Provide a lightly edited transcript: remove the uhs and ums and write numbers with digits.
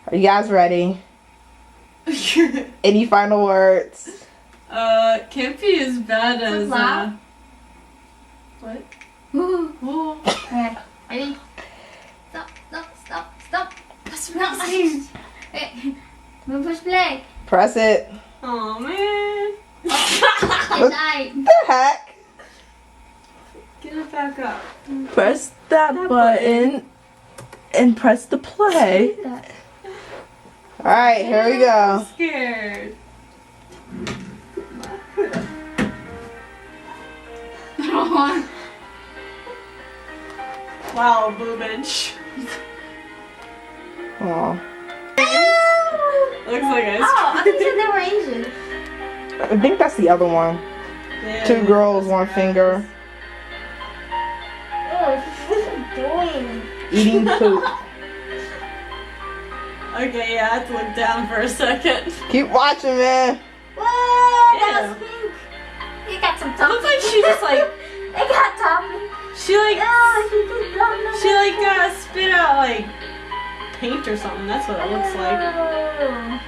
Are you guys ready? Any final words? Can't be as bad as what? Okay, ready? Stop. That's not nice. Okay, we'll push play. Press it. Oh man. It died. The heck? Get it back up. Press that button and press the play. Alright, here we go. I'm scared. Wow, boobage. Aw. Looks like ice Oh, I cream. think you said they were Asian. I think that's the other one. Yeah, 2 girls, 1 finger. Oh, what are you doing? Eating poop. Okay, yeah, I have to look down for a second. Keep watching, man. Whoa, that Ew. was pink. You got some It topping. looks like she just like It got topping. she like She spit out like paint or something. That's what it looks like. like.